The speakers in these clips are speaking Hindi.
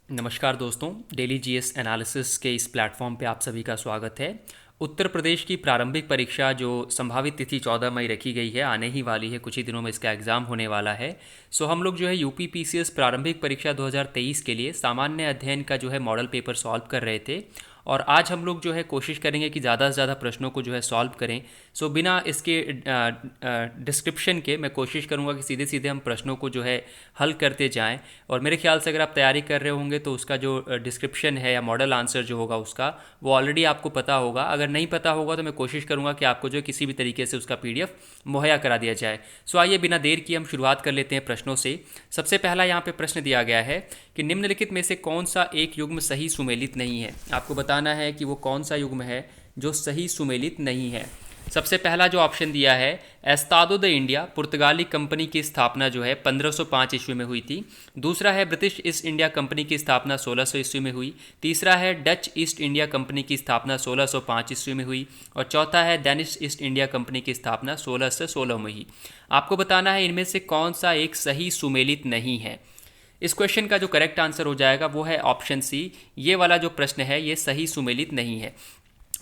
नमस्कार दोस्तों, डेली जीएस एनालिसिस के इस प्लेटफॉर्म पे आप सभी का स्वागत है। उत्तर प्रदेश की प्रारंभिक परीक्षा जो संभावित तिथि 14 मई रखी गई है, आने ही वाली है, कुछ ही दिनों में इसका एग्ज़ाम होने वाला है। सो हम लोग जो है यूपी पीसीएस प्रारंभिक परीक्षा 2023 के लिए सामान्य अध्ययन का जो है मॉडल पेपर सॉल्व कर रहे थे। और आज हम लोग जो है कोशिश करेंगे कि ज़्यादा से ज़्यादा प्रश्नों को जो है सॉल्व करें। सो बिना इसके डिस्क्रिप्शन के मैं कोशिश करूंगा कि सीधे सीधे हम प्रश्नों को जो है हल करते जाएं। और मेरे ख्याल से अगर आप तैयारी कर रहे होंगे तो उसका जो डिस्क्रिप्शन है या मॉडल आंसर जो होगा उसका वो ऑलरेडी आपको पता होगा। अगर नहीं पता होगा तो मैं कोशिश करूंगा कि आपको जो है किसी भी तरीके से उसका पीडीएफ मुहैया करा दिया जाए। सो आइए बिना देर किए हम शुरुआत कर लेते हैं प्रश्नों से। सबसे पहला यहाँ पे प्रश्न दिया गया है कि निम्नलिखित में से कौन सा एक युग्म सही सुमेलित नहीं है। आपको बताना है कि वो कौन सा युग्म है जो सही सुमेलित नहीं है। सबसे पहला जो ऑप्शन दिया है, एस्तादो द इंडिया पुर्तगाली कंपनी की स्थापना जो है 1505 ईस्वी में हुई थी। दूसरा है ब्रिटिश ईस्ट इंडिया कंपनी की स्थापना 1600 ईस्वी में हुई। तीसरा है डच ईस्ट इंडिया कंपनी की स्थापना 1605 ईस्वी में हुई। और चौथा है डेनिश ईस्ट इंडिया कंपनी की स्थापना 1616 में हुई। आपको बताना है इनमें से कौन सा एक सही सुमेलित नहीं है। इस क्वेश्चन का जो करेक्ट आंसर हो जाएगा वो है ऑप्शन सी। ये वाला जो प्रश्न है ये सही सुमेलित नहीं है।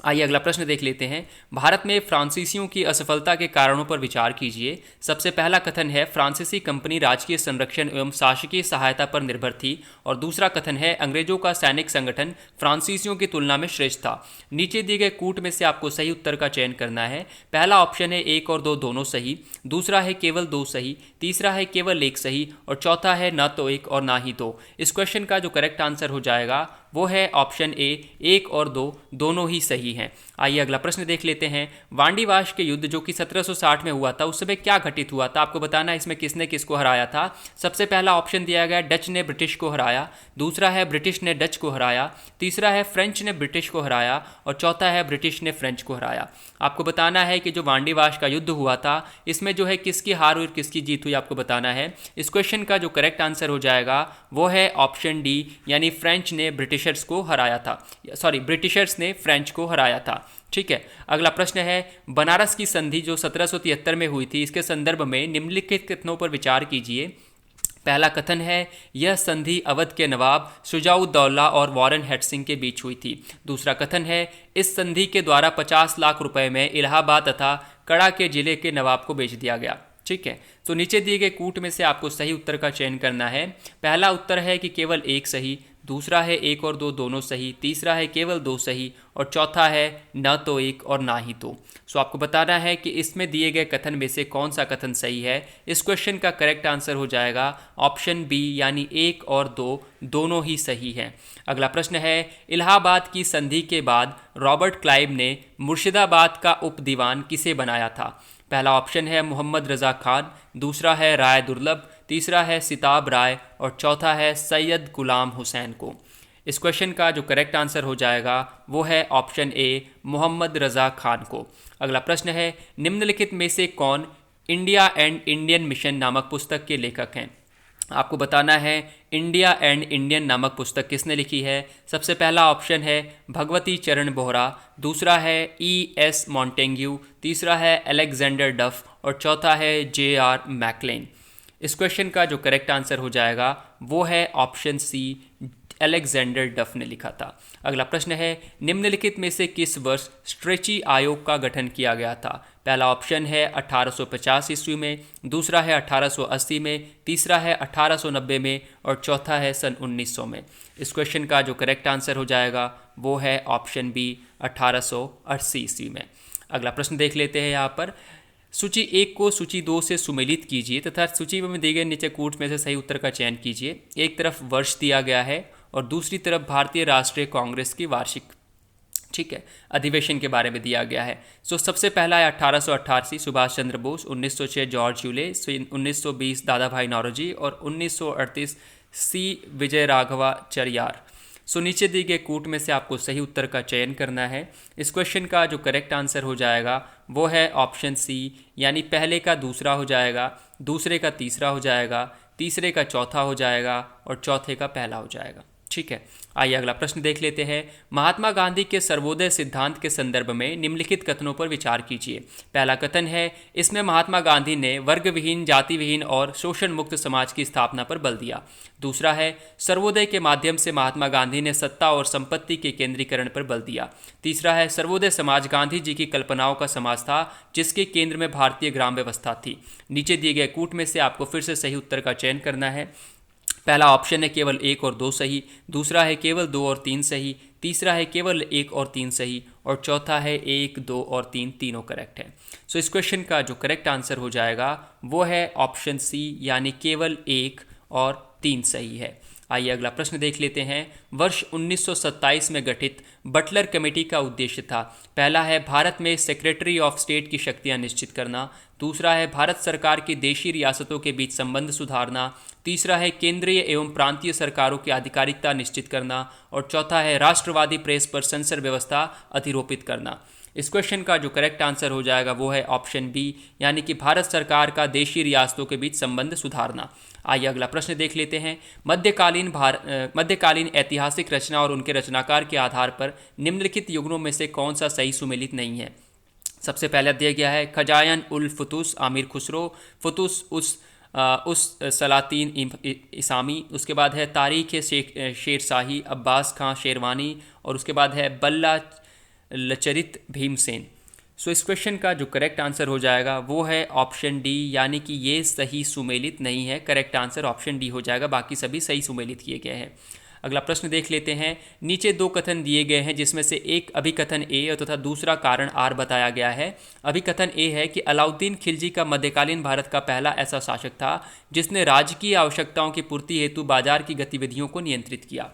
आइए अगला प्रश्न देख लेते हैं। भारत में फ्रांसीसियों की असफलता के कारणों पर विचार कीजिए। सबसे पहला कथन है फ्रांसीसी कंपनी राजकीय संरक्षण एवं शासकीय सहायता पर निर्भर थी। और दूसरा कथन है अंग्रेजों का सैनिक संगठन फ्रांसीसियों की तुलना में श्रेष्ठ था। नीचे दिए गए कूट में से आपको सही उत्तर का चयन करना है। पहला ऑप्शन है 1 और 2 दोनों सही। दूसरा है केवल 2 सही। तीसरा है केवल 1 सही। और चौथा है न तो 1 और ना ही 2। इस क्वेश्चन का जो करेक्ट आंसर हो जाएगा वो है ऑप्शन ए, 1 और 2 दोनों ही सही हैं। आइए अगला प्रश्न देख लेते हैं। वांडीवाश के युद्ध जो कि 1760 में हुआ था उस समय क्या घटित हुआ था। आपको बताना है इसमें किसने किसको हराया था। सबसे पहला ऑप्शन दिया गया डच ने ब्रिटिश को हराया। दूसरा है ब्रिटिश ने डच को हराया। तीसरा है फ्रेंच ने ब्रिटिश को हराया। और चौथा है ब्रिटिश ने फ्रेंच को हराया। आपको बताना है कि जो वांडीवाश का युद्ध हुआ था इसमें जो है किसकी हार हुई और किसकी जीत हुई आपको बताना है। इस क्वेश्चन का जो करेक्ट आंसर हो जाएगा वो है ऑप्शन डी, यानी फ्रेंच ने ब्रिटिशर्स को हराया था। सॉरी, ब्रिटिशर्स ने फ्रेंच को हराया था। ठीक है, अगला प्रश्न है बनारस की संधि जो 1773 में हुई थी इसके संदर्भ में निम्नलिखित कथनों पर विचार कीजिए। पहला कथन है यह संधि अवध के नवाब शुजाउद्दौला और वॉरेन हेस्टिंग्स के बीच हुई थी। दूसरा कथन है इस संधि के द्वारा 50 लाख रुपए में इलाहाबाद तथा कड़ा के जिले के नवाब को बेच दिया गया। ठीक है, तो नीचे दिए गए कूट में से आपको सही उत्तर का चयन करना है। पहला उत्तर है कि केवल 1 सही। दूसरा है 1 और 2 दोनों सही। तीसरा है केवल 2 सही। और चौथा है न तो 1 और ना ही 2। सो आपको बताना है कि इसमें दिए गए कथन में से कौन सा कथन सही है। इस क्वेश्चन का करेक्ट आंसर हो जाएगा ऑप्शन बी, यानी 1 और 2 दोनों ही सही हैं। अगला प्रश्न है इलाहाबाद की संधि के बाद रॉबर्ट क्लाइव ने मुर्शिदाबाद का उप दीवान किसे बनाया था। पहला ऑप्शन है मोहम्मद रज़ा खान। दूसरा है राय दुर्लभ। तीसरा है सिताब राय। और चौथा है सैयद गुलाम हुसैन को। इस क्वेश्चन का जो करेक्ट आंसर हो जाएगा वो है ऑप्शन ए, मोहम्मद रज़ा खान को। अगला प्रश्न है निम्नलिखित में से कौन इंडिया एंड इंडियन मिशन नामक पुस्तक के लेखक हैं। आपको बताना है इंडिया एंड इंडियन नामक पुस्तक किसने लिखी है। सबसे पहला ऑप्शन है भगवती चरण बोहरा। दूसरा है E.S. मॉन्टेग्यू। तीसरा है अलेक्जेंडर डफ। और चौथा है J.R. मैकलेन। इस क्वेश्चन का जो करेक्ट आंसर हो जाएगा वो है ऑप्शन सी, अलेक्जेंडर डफ ने लिखा था। अगला प्रश्न है निम्नलिखित में से किस वर्ष स्ट्रेची आयोग का गठन किया गया था। पहला ऑप्शन है 1850 ईस्वी में। दूसरा है 1880 में। तीसरा है 1890 में। और चौथा है सन 1900 में। इस क्वेश्चन का जो करेक्ट आंसर हो जाएगा वो है ऑप्शन बी, 1880 ईस्वी में। अगला प्रश्न देख लेते हैं यहाँ पर। सूची 1 को सूची 2 से सुमेलित कीजिए तथा सूची में दिए गए नीचे कूट में से सही उत्तर का चयन कीजिए। एक तरफ वर्ष दिया गया है और दूसरी तरफ भारतीय राष्ट्रीय कांग्रेस की वार्षिक, ठीक है, अधिवेशन के बारे में दिया गया है। सो सबसे पहला है 1888 सुभाष चंद्र बोस, 1906 जॉर्ज यूले, 1920 दादा भाई नौरोजी और 1938 सी विजय राघवाचार्य। सो नीचे दिए गए कूट में से आपको सही उत्तर का चयन करना है। इस क्वेश्चन का जो करेक्ट आंसर हो जाएगा वो है ऑप्शन सी, यानी पहले का दूसरा हो जाएगा, दूसरे का तीसरा हो जाएगा, तीसरे का चौथा हो जाएगा और चौथे का पहला हो जाएगा। ठीक है, आइए अगला प्रश्न देख लेते हैं। महात्मा गांधी के सर्वोदय सिद्धांत के संदर्भ में निम्नलिखित कथनों पर विचार कीजिए। पहला कथन है, इसमें महात्मा गांधी ने वर्ग विहीन, जाति विहीन और शोषण मुक्त समाज की स्थापना पर बल दिया। दूसरा है, सर्वोदय के माध्यम से महात्मा गांधी ने सत्ता और संपत्ति के केंद्रीकरण पर बल दिया। तीसरा है, सर्वोदय समाज गांधी जी की कल्पनाओं का समाज था जिसके केंद्र में भारतीय ग्राम व्यवस्था थी। नीचे दिए गए कूट में से आपको फिर से सही उत्तर का चयन करना है। पहला ऑप्शन है केवल 1 और 2 सही, दूसरा है केवल 2 और 3 सही, तीसरा है केवल 1 और 3 सही और चौथा है 1, 2 और 3 तीनों करेक्ट है। सो इस क्वेश्चन का जो करेक्ट आंसर हो जाएगा वो है ऑप्शन सी, यानी केवल 1 और 3 सही है। आइए अगला प्रश्न देख लेते हैं। वर्ष 1927 में गठित बटलर कमेटी का उद्देश्य था। पहला है, भारत में सेक्रेटरी ऑफ स्टेट की शक्तियां निश्चित करना। दूसरा है, भारत सरकार की देशी रियासतों के बीच संबंध सुधारना। तीसरा है, केंद्रीय एवं प्रांतीय सरकारों की आधिकारिकता निश्चित करना। और चौथा है, राष्ट्रवादी प्रेस पर सेंसर व्यवस्था अधिरोपित करना। इस क्वेश्चन का जो करेक्ट आंसर हो जाएगा वो है ऑप्शन बी, यानी कि भारत सरकार का देशी रियासतों के बीच संबंध सुधारना। आइए अगला प्रश्न देख लेते हैं। मध्यकालीन ऐतिहासिक रचना और उनके रचनाकार के आधार पर निम्नलिखित युग्मों में से कौन सा सही सुमेलित नहीं है। सबसे पहले दिया गया है खजायन उल फुतूस आमिर खुसरो, फुतूस उस सलातीन इसामी। उसके बाद है तारीख शेर शाही अब्बास खां शेरवानी। और उसके बाद है बल्ला लचरित भीमसेन। सो इस क्वेश्चन का जो करेक्ट आंसर हो जाएगा वो है ऑप्शन डी, यानी कि ये सही सुमेलित नहीं है। करेक्ट आंसर ऑप्शन डी हो जाएगा, बाकी सभी सही सुमेलित किए गए हैं। अगला प्रश्न देख लेते हैं। नीचे 2 कथन दिए गए हैं जिसमें से एक अभिकथन ए और तथा दूसरा कारण आर बताया गया है। अभिकथन ए है कि अलाउद्दीन खिलजी का मध्यकालीन भारत का पहला ऐसा शासक था जिसने राजकीय आवश्यकताओं की पूर्ति हेतु बाजार की गतिविधियों को नियंत्रित किया।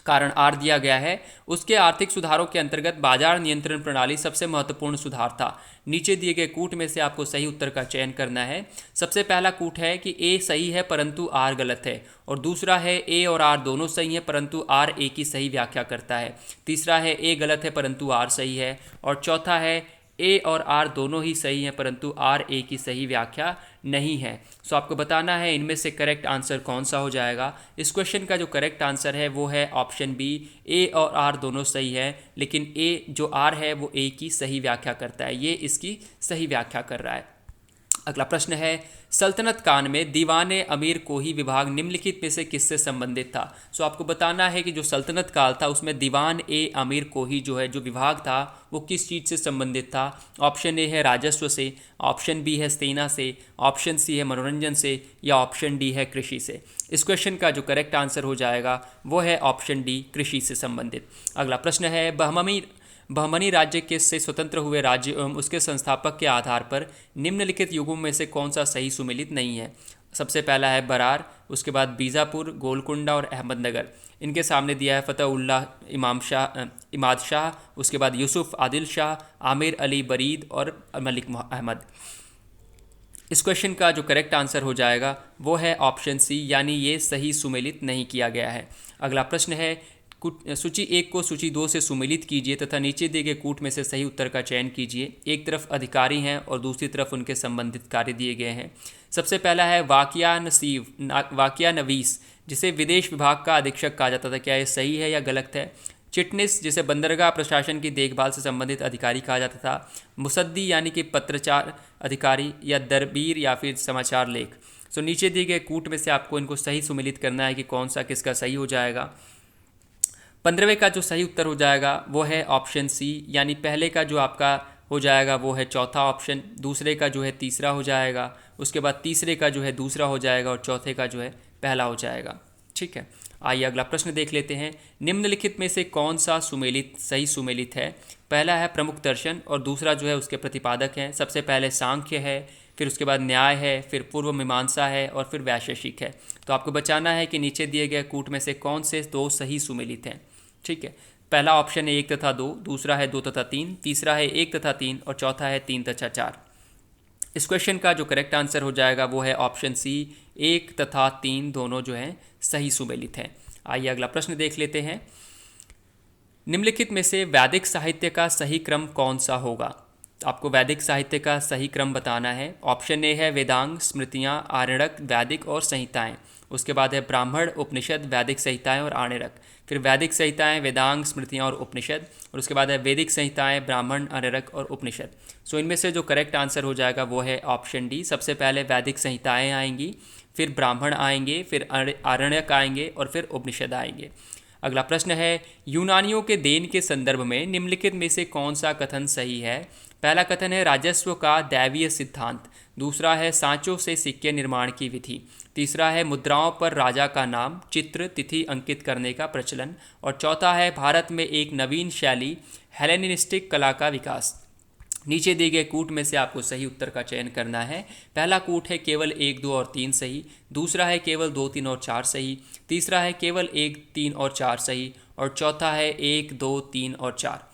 कारण आर दिया गया है, उसके आर्थिक सुधारों के अंतर्गत बाजार नियंत्रण प्रणाली सबसे महत्वपूर्ण सुधार था। नीचे दिए गए कूट में से आपको सही उत्तर का चयन करना है। सबसे पहला कूट है कि ए सही है परंतु आर गलत है। और दूसरा है ए और आर दोनों सही हैं परंतु आर ए की सही व्याख्या करता है। तीसरा है ए गलत है परंतु आर सही है। और चौथा है ए और आर दोनों ही सही हैं परंतु आर ए की सही व्याख्या नहीं है। सो आपको बताना है इनमें से करेक्ट आंसर कौन सा हो जाएगा। इस क्वेश्चन का जो करेक्ट आंसर है वो है ऑप्शन बी, ए और आर दोनों सही है लेकिन ए जो आर है वो ए की सही व्याख्या करता है, ये इसकी सही व्याख्या कर रहा है। अगला प्रश्न है, सल्तनत काल में दीवाने अमीर कोही विभाग निम्नलिखित में से किससे संबंधित था। सो आपको बताना है कि जो सल्तनत काल था उसमें दीवान ए अमीर कोही जो है जो विभाग था वो किस चीज़ से संबंधित था। ऑप्शन ए है राजस्व से, ऑप्शन बी है सेना से, ऑप्शन सी है मनोरंजन से या ऑप्शन डी है कृषि से। इस क्वेश्चन का जो करेक्ट आंसर हो जाएगा वो है ऑप्शन डी, कृषि से संबंधित। अगला प्रश्न है, बहमनी राज्य के से स्वतंत्र हुए राज्य एवं उसके संस्थापक के आधार पर निम्नलिखित युगों में से कौन सा सही सुमेलित नहीं है। सबसे पहला है बरार, उसके बाद बीजापुर, गोलकुंडा और अहमदनगर। इनके सामने दिया है फतेहुल्लाह इमाद शाह, उसके बाद यूसुफ आदिल शाह, आमिर अली बरीद और मलिक अहमद। इस क्वेश्चन का जो करेक्ट आंसर हो जाएगा वो है ऑप्शन सी, यानी ये सही सुमेलित नहीं किया गया है। अगला प्रश्न है, सूची 1 को सूची 2 से सुमेलित कीजिए तथा नीचे दिए गए कूट में से सही उत्तर का चयन कीजिए। एक तरफ अधिकारी हैं और दूसरी तरफ उनके संबंधित कार्य दिए गए हैं। सबसे पहला है वाकिया नवीस, जिसे विदेश विभाग का अधीक्षक कहा जाता था। क्या ये सही है या गलत है। चिटनिस, जिसे बंदरगाह प्रशासन की देखभाल से संबंधित अधिकारी कहा जाता था। मुसद्दी यानी कि पत्रचार अधिकारी, या दरबीर या फिर समाचार लेख। सो नीचे दिए गए कूट में से आपको इनको सही सुमेलित करना है कि कौन सा किसका सही हो जाएगा। 15वें का जो सही उत्तर हो जाएगा वो है ऑप्शन सी, यानी पहले का जो आपका हो जाएगा वो है चौथा ऑप्शन, दूसरे का जो है तीसरा हो जाएगा, उसके बाद तीसरे का जो है दूसरा हो जाएगा और चौथे का जो है पहला हो जाएगा। ठीक है, आइए अगला प्रश्न देख लेते हैं। निम्नलिखित में से कौन सा सही सुमेलित है। पहला है प्रमुख दर्शन और दूसरा जो है उसके प्रतिपादक हैं। सबसे पहले सांख्य है, फिर उसके बाद न्याय है, फिर पूर्व मीमांसा है और फिर वैशेषिक है। तो आपको बचाना है कि नीचे दिए गए कूट में से कौन से 2 सही सुमेलित हैं। ठीक है, पहला ऑप्शन है 1 तथा 2, दूसरा है 2 तथा 3, तीसरा है 1 तथा 3 और चौथा है 3 तथा 4। इस क्वेश्चन का जो करेक्ट आंसर हो जाएगा वो है ऑप्शन सी, 1 तथा 3 दोनों जो हैं सही सुमेलित हैं। आइए अगला प्रश्न देख लेते हैं। निम्नलिखित में से वैदिक साहित्य का सही क्रम कौन सा होगा। आपको वैदिक साहित्य का सही क्रम बताना है। ऑप्शन ए है वेदांग, स्मृतियाँ, आरण्यक, वैदिक और संहिताएं। उसके बाद है ब्राह्मण, उपनिषद, वैदिक संहिताएं और आर्णयक। फिर वैदिक संहिताएं, वेदांग, स्मृतियां और उपनिषद, और उसके बाद है वैदिक संहिताएं, ब्राह्मण, आर्णयक और उपनिषद। सो इनमें से जो करेक्ट आंसर हो जाएगा वो है ऑप्शन डी। सबसे पहले वैदिक संहिताएं आएंगी, फिर ब्राह्मण आएंगे, फिर आरण्यक आएंगे और फिर उपनिषद आएंगे। अगला प्रश्न है, यूनानियों के देन के संदर्भ में निम्नलिखित में से कौन सा कथन सही है? पहला कथन है राजस्व का दैवीय सिद्धांत, दूसरा है सांचों से सिक्के निर्माण की विधि, तीसरा है मुद्राओं पर राजा का नाम, चित्र, तिथि अंकित करने का प्रचलन, और चौथा है भारत में एक नवीन शैली हेलेनिस्टिक कला का विकास। नीचे दिए गए कूट में से आपको सही उत्तर का चयन करना है। पहला कूट है केवल 1, 2 और 3 सही, दूसरा है केवल 2, 3 और 4 सही, तीसरा है केवल 1, 3 और 4 सही, और चौथा है 1, 2, 3 और 4।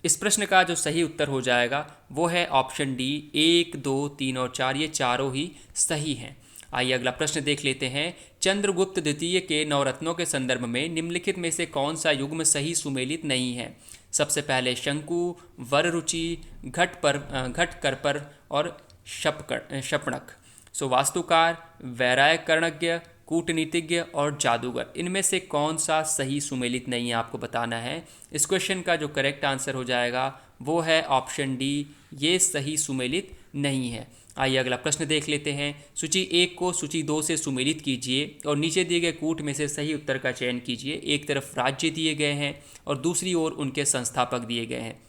इस प्रश्न का जो सही उत्तर हो जाएगा वो है ऑप्शन डी, 1, 2, 3 और 4, ये चारों ही सही हैं। आइए अगला प्रश्न देख लेते हैं। चंद्रगुप्त द्वितीय के नवरत्नों के संदर्भ में निम्नलिखित में से कौन सा युग्म सही सुमेलित नहीं है? सबसे पहले शंकु, वररुचि, घट करपर और शपणक। सो वास्तुकार, वैरायकर्णज्ञ, कूटनीतिज्ञ और जादूगर, इनमें से कौन सा सही सुमेलित नहीं है आपको बताना है। इस क्वेश्चन का जो करेक्ट आंसर हो जाएगा वो है ऑप्शन डी, ये सही सुमेलित नहीं है। आइए अगला प्रश्न देख लेते हैं। सूची 1 को सूची 2 से सुमेलित कीजिए और नीचे दिए गए कूट में से सही उत्तर का चयन कीजिए। एक तरफ राज्य दिए गए हैं और दूसरी ओर उनके संस्थापक दिए गए हैं।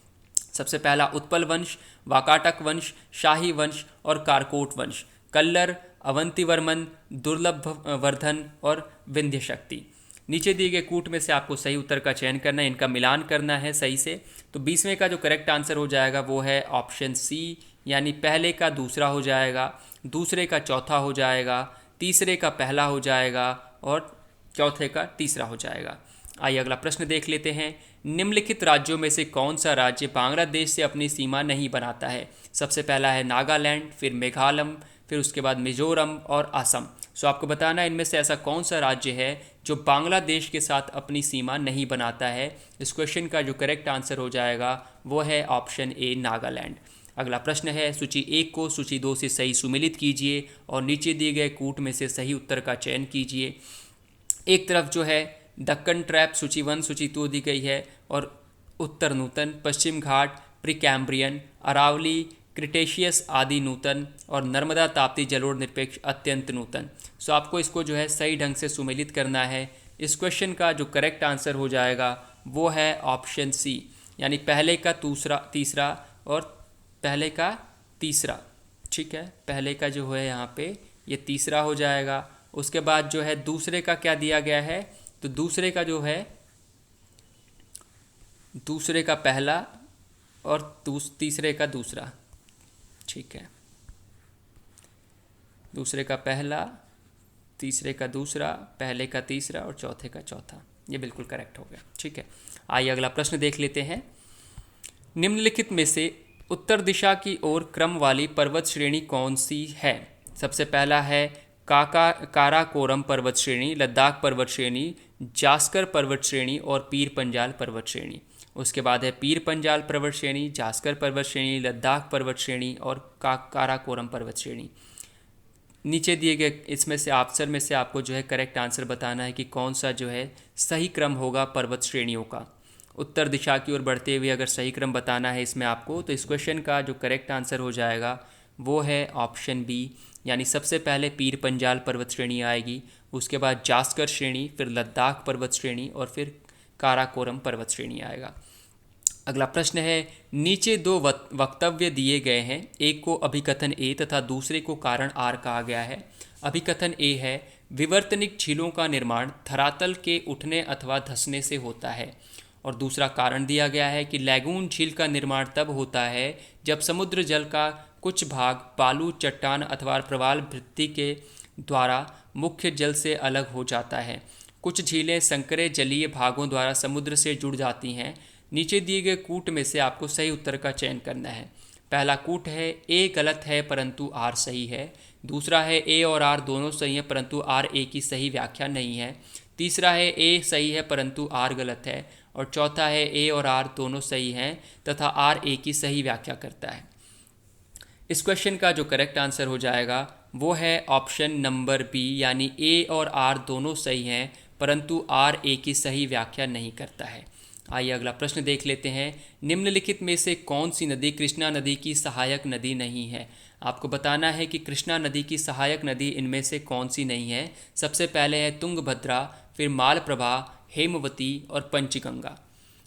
सबसे पहला उत्पल वंश, वाकाटक वंश, शाही वंश और कारकोट वंश, कल्लर, अवंतीवर्मन, दुर्लभ वर्धन और विंध्य शक्ति। नीचे दिए गए कूट में से आपको सही उत्तर का चयन करना है, इनका मिलान करना है सही से। तो 20वें का जो करेक्ट आंसर हो जाएगा वो है ऑप्शन सी, यानी पहले का दूसरा हो जाएगा, दूसरे का चौथा हो जाएगा, तीसरे का पहला हो जाएगा और चौथे का तीसरा हो जाएगा। आइए अगला प्रश्न देख लेते हैं। निम्नलिखित राज्यों में से कौन सा राज्य बांग्लादेश से अपनी सीमा नहीं बनाता है? सबसे पहला है नागालैंड, फिर मेघालय, फिर उसके बाद मिजोरम और असम। सो आपको बताना है इनमें से ऐसा कौन सा राज्य है जो बांग्लादेश के साथ अपनी सीमा नहीं बनाता है। इस क्वेश्चन का जो करेक्ट आंसर हो जाएगा वो है ऑप्शन ए, नागालैंड। अगला प्रश्न है, सूची 1 को सूची 2 से सही सुमेलित कीजिए और नीचे दिए गए कूट में से सही उत्तर का चयन कीजिए। एक तरफ जो है दक्कन ट्रैप सूची 1 सूची 2 दी गई है और उत्तर नूतन, पश्चिम घाट, प्रीकैम्ब्रियन, अरावली, क्रिटेशियस आदि नूतन और नर्मदा ताप्ती जलोढ़ निरपेक्ष अत्यंत नूतन। सो आपको इसको जो है सही ढंग से सुमेलित करना है। इस क्वेश्चन का जो करेक्ट आंसर हो जाएगा वो है ऑप्शन सी, यानी पहले का तीसरा और पहले का तीसरा। ठीक है, पहले का जो है यहाँ पे ये तीसरा हो जाएगा। उसके बाद जो है दूसरे का क्या दिया गया है, तो दूसरे का जो है दूसरे का पहला और तीसरे का दूसरा। ठीक है, दूसरे का पहला, तीसरे का दूसरा, पहले का तीसरा और चौथे का चौथा। ये बिल्कुल करेक्ट हो गया। ठीक है, आइए अगला प्रश्न देख लेते हैं। निम्नलिखित में से उत्तर दिशा की ओर क्रम वाली पर्वत श्रेणी कौन सी है? सबसे पहला है काराकोरम पर्वत श्रेणी, लद्दाख पर्वत श्रेणी, जास्कर पर्वत श्रेणी और पीर पंजाल पर्वत श्रेणी। उसके बाद है पीर पंजाल पर्वत श्रेणी, जास्कर पर्वत श्रेणी, लद्दाख पर्वत श्रेणी और काराकोरम पर्वत श्रेणी। नीचे दिए गए इसमें से ऑप्शन में से आपको जो है करेक्ट आंसर बताना है कि कौन सा जो है सही क्रम होगा पर्वत श्रेणियों का। उत्तर दिशा की ओर बढ़ते हुए अगर सही क्रम बताना है इसमें आपको, तो इस क्वेश्चन का जो करेक्ट आंसर हो जाएगा वो है ऑप्शन बी, यानी सबसे पहले पीर पंजाल पर्वत श्रेणी आएगी, उसके बाद जास्कर श्रेणी, फिर लद्दाख पर्वत श्रेणी और फिर काराकोरम पर्वत श्रेणी आएगा। अगला प्रश्न है, नीचे दो वक्तव्य दिए गए हैं, एक को अभिकथन ए तथा दूसरे को कारण आर कहा गया है। अभिकथन ए है, विवर्तनिक झीलों का निर्माण धरातल के उठने अथवा धंसने से होता है, और दूसरा कारण दिया गया है कि लैगून झील का निर्माण तब होता है जब समुद्र जल का कुछ भाग बालू, चट्टान अथवा प्रवाल भित्ति के द्वारा मुख्य जल से अलग हो जाता है। कुछ झीलें संकरे जलीय भागों द्वारा समुद्र से जुड़ जाती हैं। नीचे दिए गए कूट में से आपको सही उत्तर का चयन करना है। पहला कूट है ए गलत है परंतु आर सही है, दूसरा है ए और आर दोनों सही हैं परंतु आर ए की सही व्याख्या नहीं है, तीसरा है ए सही है परंतु आर गलत है, और चौथा है ए और आर दोनों सही हैं तथा आर ए की सही व्याख्या करता है। इस क्वेश्चन का जो करेक्ट आंसर हो जाएगा वो है ऑप्शन नंबर बी, यानी ए और आर दोनों सही हैं, परंतु आर ए की सही व्याख्या नहीं करता है। आइए अगला प्रश्न देख लेते हैं। निम्नलिखित में से कौन सी नदी कृष्णा नदी की सहायक नदी नहीं है? आपको बताना है कि कृष्णा नदी की सहायक नदी इनमें से कौन सी नहीं है। सबसे पहले है तुंगभद्रा, फिर मालप्रभा, हेमवती और पंचगंगा।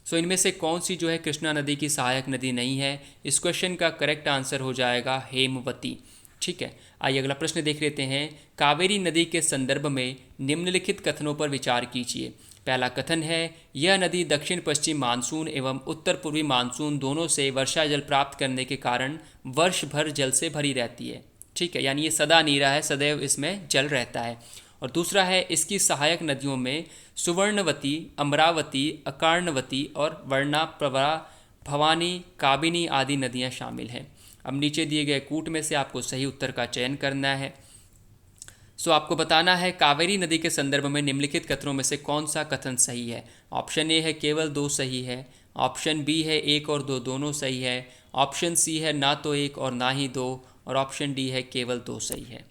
सो इनमें से कौन सी जो है कृष्णा नदी की सहायक नदी नहीं है? इस क्वेश्चन का करेक्ट आंसर हो जाएगा हेमवती। ठीक है, आइए अगला प्रश्न देख लेते हैं। कावेरी नदी के संदर्भ में निम्नलिखित कथनों पर विचार कीजिए। पहला कथन है, यह नदी दक्षिण पश्चिम मानसून एवं उत्तर पूर्वी मानसून दोनों से वर्षा जल प्राप्त करने के कारण वर्ष भर जल से भरी रहती है। ठीक है, यानी ये सदा नीरा है, सदैव इसमें जल रहता है। और दूसरा है, इसकी सहायक नदियों में सुवर्णवती, अमरावती, अकार्णवती और वर्णाप्रभा, भवानी, काबिनी आदि नदियाँ शामिल हैं। अब नीचे दिए गए कूट में से आपको सही उत्तर का चयन करना है। सो आपको बताना है कावेरी नदी के संदर्भ में निम्नलिखित कथनों में से कौन सा कथन सही है। ऑप्शन ए है केवल दो सही है, ऑप्शन बी है एक और दो दोनों सही है, ऑप्शन सी है ना तो एक और ना ही दो, और ऑप्शन डी है केवल दो सही है।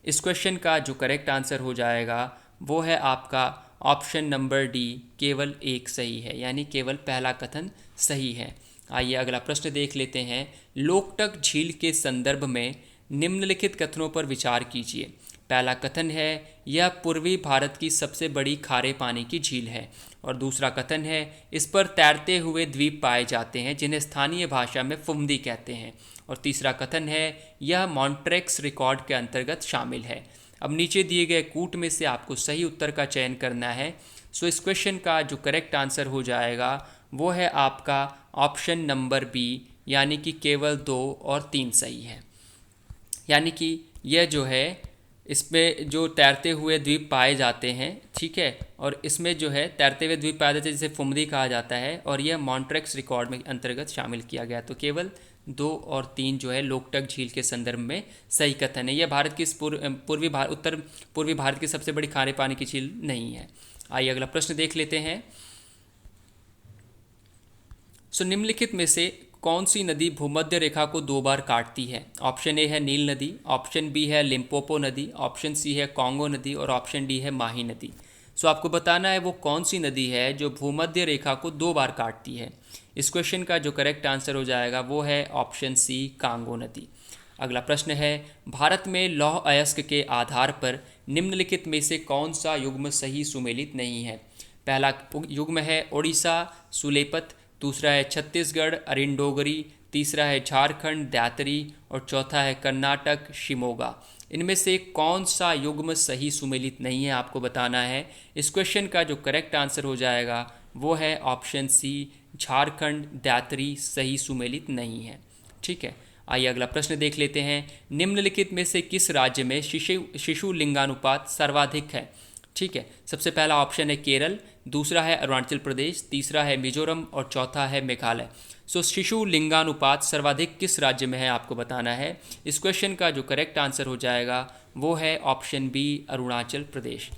इस क्वेश्चन का जो करेक्ट आंसर हो जाएगा वो है आपका ऑप्शन नंबर डी, केवल एक सही है, यानी केवल पहला कथन सही है। आइए अगला प्रश्न देख लेते हैं। लोकटक झील के संदर्भ में निम्नलिखित कथनों पर विचार कीजिए। पहला कथन है, यह पूर्वी भारत की सबसे बड़ी खारे पानी की झील है। और दूसरा कथन है, इस पर तैरते हुए द्वीप पाए जाते हैं जिन्हें स्थानीय भाषा में फुमदी कहते हैं। और तीसरा कथन है, यह मॉन्ट्रेक्स रिकॉर्ड के अंतर्गत शामिल है। अब नीचे दिए गए कूट में से आपको सही उत्तर का चयन करना है। सो इस क्वेश्चन का जो करेक्ट आंसर हो जाएगा वो है आपका ऑप्शन नंबर बी, यानी कि केवल दो और तीन सही है। यानी कि यह जो है, इसमें जो तैरते हुए द्वीप पाए जाते हैं, ठीक है, और इसमें जो है तैरते हुए द्वीप पाए जाते हैं जिसे फुमदी कहा जाता है, और यह मॉन्ट्रेक्स रिकॉर्ड में अंतर्गत शामिल किया गया। तो केवल दो और तीन जो है लोकटक झील के संदर्भ में सही कथन है। यह भारत की उत्तर पूर्वी भारत की सबसे बड़ी खारे पानी की झील नहीं है। आइए अगला प्रश्न देख लेते हैं। सो निम्नलिखित में से कौन सी नदी भूमध्य रेखा को दो बार काटती है? ऑप्शन ए है नील नदी, ऑप्शन बी है लिम्पोपो नदी, ऑप्शन सी है कांगो नदी और ऑप्शन डी है माही नदी। सो आपको बताना है वो कौन सी नदी है जो भूमध्य रेखा को दो बार काटती है। इस क्वेश्चन का जो करेक्ट आंसर हो जाएगा वो है ऑप्शन सी, कांगो नदी। अगला प्रश्न है, भारत में लौह अयस्क के आधार पर निम्नलिखित में से कौन सा युग्म सही सुमेलित नहीं है? पहला युग्म है ओडिशा सुलेपत, दूसरा है छत्तीसगढ़ अरिंडोगरी, तीसरा है झारखंड दैतरी और चौथा है कर्नाटक शिमोगा। इनमें से कौन सा युग्म सही सुमेलित नहीं है आपको बताना है। इस क्वेश्चन का जो करेक्ट आंसर हो जाएगा वो है ऑप्शन सी, झारखंड दैतरी सही सुमेलित नहीं है। ठीक है, आइए अगला प्रश्न देख लेते हैं। निम्नलिखित में से किस राज्य में शिशु लिंगानुपात सर्वाधिक है? ठीक है, सबसे पहला ऑप्शन है केरल, दूसरा है अरुणाचल प्रदेश, तीसरा है मिजोरम और चौथा है मेघालय। सो शिशु लिंगानुपात सर्वाधिक किस राज्य में है आपको बताना है। इस क्वेश्चन का जो करेक्ट आंसर हो जाएगा वो है ऑप्शन बी, अरुणाचल प्रदेश।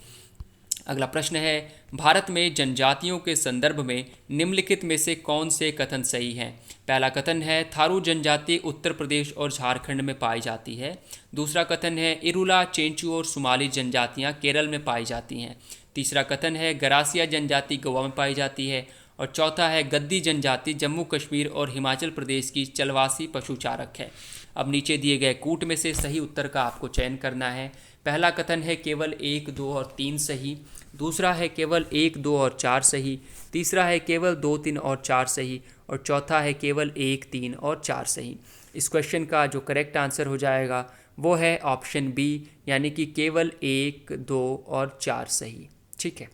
अगला प्रश्न है, भारत में जनजातियों के संदर्भ में निम्नलिखित में से कौन से कथन सही हैं? पहला कथन है, थारू जनजाति उत्तर प्रदेश और झारखंड में पाई जाती है। दूसरा कथन है, इरुला, चेंचू और सुमाली जनजातियां केरल में पाई जाती हैं। तीसरा कथन है, गरासिया जनजाति गोवा में पाई जाती है। और चौथा है, गद्दी जनजाति जम्मू कश्मीर और हिमाचल प्रदेश की चलवासी पशुचारक है। अब नीचे दिए गए कूट में से सही उत्तर का आपको चयन करना है। पहला कथन है केवल एक, दो और तीन सही, दूसरा है केवल एक, दो और चार सही, तीसरा है केवल दो, तीन और चार सही, और चौथा है केवल एक, तीन और चार सही। इस क्वेश्चन का जो करेक्ट आंसर हो जाएगा वो है ऑप्शन बी, यानी कि केवल एक, दो और चार सही। ठीक है,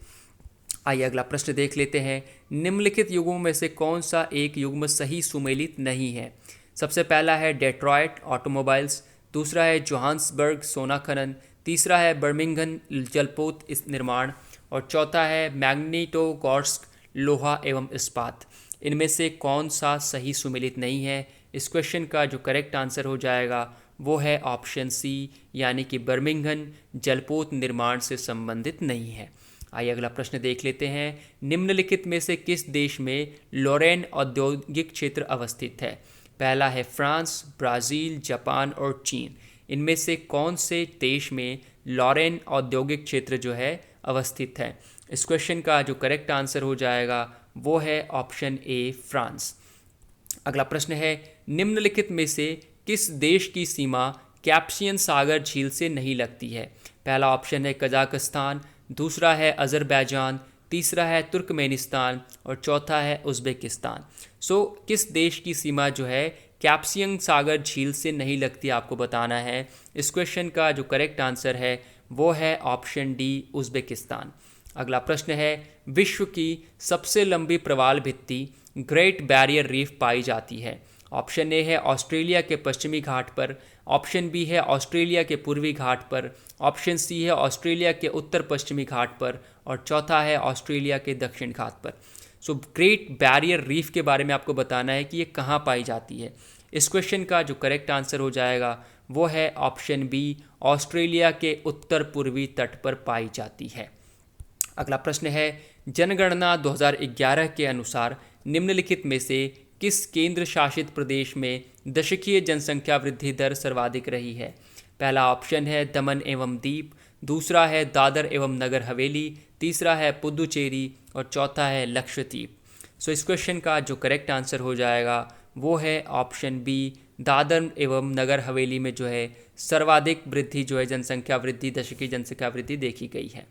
आइए अगला प्रश्न देख लेते हैं। निम्नलिखित युग्मों में से कौन सा एक युग्म सही सुमेलित नहीं है? सबसे पहला है डेट्रॉयट ऑटोमोबाइल्स, दूसरा है जोहान्सबर्ग सोना खनन, तीसरा है बर्मिंघम जलपोत निर्माण और चौथा है मैग्नीटोगॉर्स्क लोहा एवं इस्पात। इनमें से कौन सा सही सुमेलित नहीं है? इस क्वेश्चन का जो करेक्ट आंसर हो जाएगा वो है ऑप्शन सी, यानी कि बर्मिंघम जलपोत निर्माण से संबंधित नहीं है। आइए अगला प्रश्न देख लेते हैं। निम्नलिखित में से किस देश में लॉरेन औद्योगिक क्षेत्र अवस्थित है? पहला है फ्रांस, ब्राज़ील, जापान और चीन। इनमें से कौन से देश में लॉरेन औद्योगिक क्षेत्र जो है अवस्थित है? इस क्वेश्चन का जो करेक्ट आंसर हो जाएगा वो है ऑप्शन ए, फ्रांस। अगला प्रश्न है, निम्नलिखित में से किस देश की सीमा कैप्सियन सागर झील से नहीं लगती है? पहला ऑप्शन है कजाकिस्तान, दूसरा है अजरबैजान, तीसरा है तुर्कमेनिस्तान और चौथा है उज़्बेकिस्तान। किस देश की सीमा जो है कैप्सियन सागर झील से नहीं लगती, आपको बताना है। इस क्वेश्चन का जो करेक्ट आंसर है वो है ऑप्शन डी, उज़्बेकिस्तान। अगला प्रश्न है, विश्व की सबसे लंबी प्रवाल भित्ति ग्रेट बैरियर रीफ पाई जाती है? ऑप्शन ए है ऑस्ट्रेलिया के पश्चिमी घाट पर, ऑप्शन बी है ऑस्ट्रेलिया के पूर्वी घाट पर, ऑप्शन सी है ऑस्ट्रेलिया के उत्तर पश्चिमी घाट पर और चौथा है ऑस्ट्रेलिया के दक्षिण घाट पर। ग्रेट बैरियर रीफ के बारे में आपको बताना है कि ये कहाँ पाई जाती है। इस क्वेश्चन का जो करेक्ट आंसर हो जाएगा वो है ऑप्शन बी, ऑस्ट्रेलिया के उत्तर पूर्वी तट पर पाई जाती है। अगला प्रश्न है, जनगणना 2011 के अनुसार निम्नलिखित में से किस केंद्र शासित प्रदेश में दशकीय जनसंख्या वृद्धि दर सर्वाधिक रही है? पहला ऑप्शन है दमन एवं दीप, दूसरा है दादर एवं नगर हवेली, तीसरा है पुदुचेरी और चौथा है लक्षद्वीप। इस क्वेश्चन का जो करेक्ट आंसर हो जाएगा वो है ऑप्शन बी, दादर एवं नगर हवेली में जो है सर्वाधिक वृद्धि जो है जनसंख्या वृद्धि, दशकीय जनसंख्या वृद्धि देखी गई है।